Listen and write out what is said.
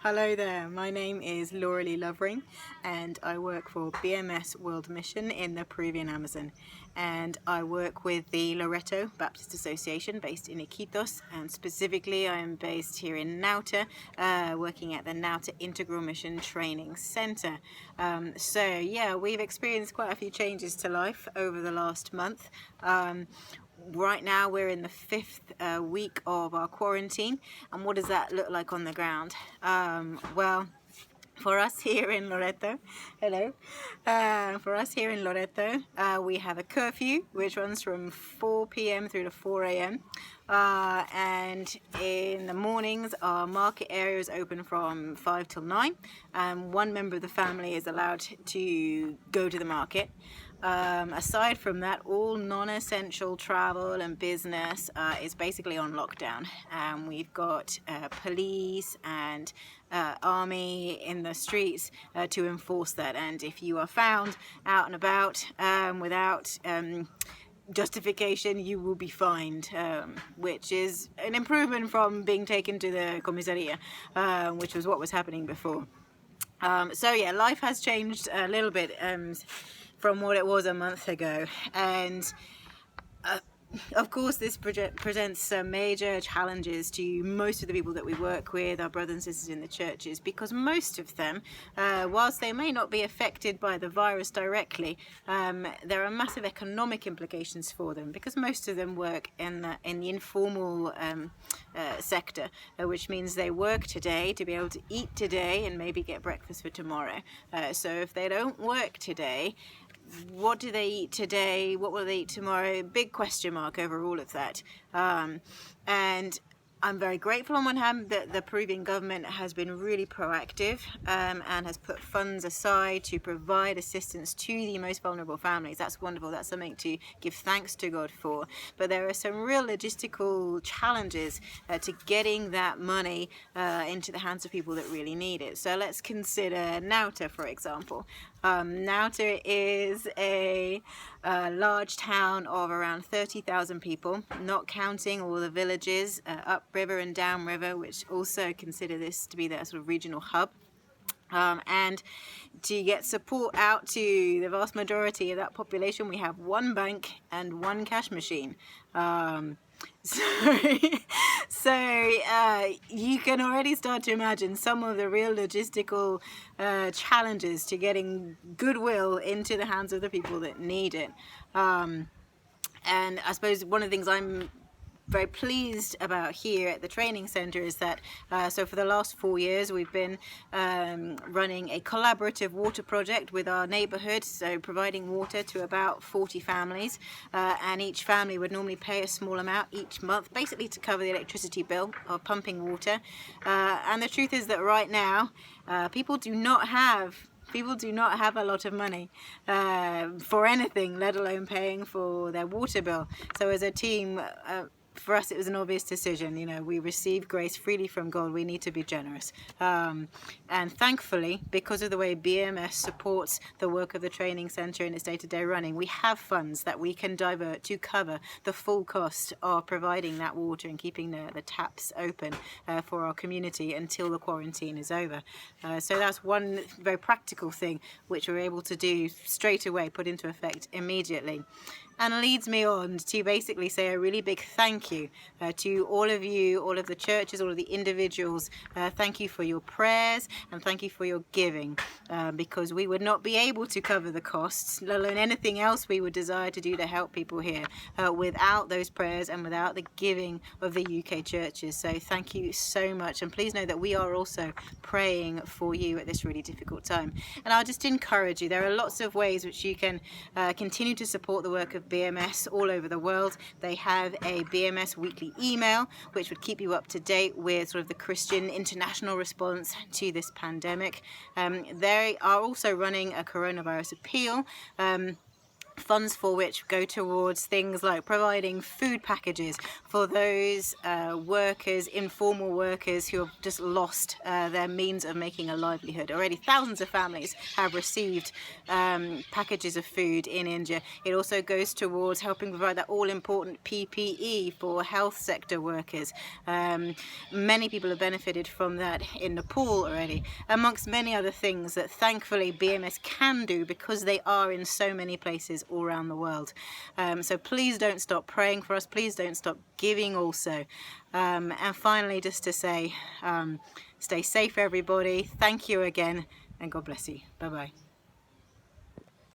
Hello there, my name is Laura Lee Lovering and I work for BMS World Mission in the Peruvian Amazon, and I work with the Loreto Baptist Association based in Iquitos, and specifically I am based here in Nauta, working at the Nauta Integral Mission Training Center. So yeah, we've experienced quite a few changes to life over the last month. Right now we're in the 5th week of our quarantine, and what does that look like on the ground? Well, for us here in Loreto, for us here in Loreto, we have a curfew which runs from 4 p.m. through to 4 a.m. And in the mornings our market area is open from 5 till 9, and one member of the family is allowed to go to the market. Aside from that, all non-essential travel and business is basically on lockdown. We've got police and army in the streets to enforce that, and if you are found out and about without justification, you will be fined, which is an improvement from being taken to the comisaria, which was what was happening before. So yeah, life has changed a little bit from what it was a month ago, and of course this presents some major challenges to most of the people that we work with, our brothers and sisters in the churches, because most of them, whilst they may not be affected by the virus directly, there are massive economic implications for them, because most of them work in the informal sector, which means they work today to be able to eat today and maybe get breakfast for tomorrow. So if they don't work today, what do they eat today? What will they eat tomorrow? Big question mark over all of that. And I'm very grateful on one hand that the Peruvian government has been really proactive and has put funds aside to provide assistance to the most vulnerable families. That's wonderful. That's something to give thanks to God for. But there are some real logistical challenges to getting that money into the hands of people that really need it. So let's consider Nauta, for example. Nauta is a large town of around 30,000 people, not counting all the villages upriver and downriver, which also consider this to be their sort of regional hub. And to get support out to the vast majority of that population, we have one bank and one cash machine. So you can already start to imagine some of the real logistical challenges to getting goodwill into the hands of the people that need it. And I suppose one of the things I'm very pleased about here at the training center is that so for the last 4 years we've been running a collaborative water project with our neighborhood, so providing water to about 40 families, and each family would normally pay a small amount each month basically to cover the electricity bill of pumping water. And the truth is that right now people do not have a lot of money for anything, let alone paying for their water bill. So as a team, for us it was an obvious decision. You know, we receive grace freely from God, we need to be generous, and thankfully, because of the way BMS supports the work of the training center in its day-to-day running, we have funds that we can divert to cover the full cost of providing that water and keeping the taps open for our community until the quarantine is over. So that's one very practical thing which we're able to do straight away, put into effect immediately. And leads me on to basically say a really big thank you to all of you, all of the churches, all of the individuals. Thank you for your prayers and thank you for your giving, because we would not be able to cover the costs, let alone anything else we would desire to do to help people here, without those prayers and without the giving of the UK churches. So thank you so much, and please know that we are also praying for you at this really difficult time. And I'll just encourage you, there are lots of ways which you can continue to support the work of BMS all over the world. They have a BMS weekly email which would keep you up to date with sort of the Christian international response to this pandemic. They are also running a coronavirus appeal, funds for which go towards things like providing food packages for those workers, informal workers who have just lost their means of making a livelihood. Already thousands of families have received packages of food in India. It also goes towards helping provide that all-important PPE for health sector workers. Many people have benefited from that in Nepal already, amongst many other things that thankfully BMS can do because they are in so many places all around the world. So please don't stop praying for us, please don't stop giving also. And finally, just to say, stay safe everybody, thank you again, and God bless you. Bye bye.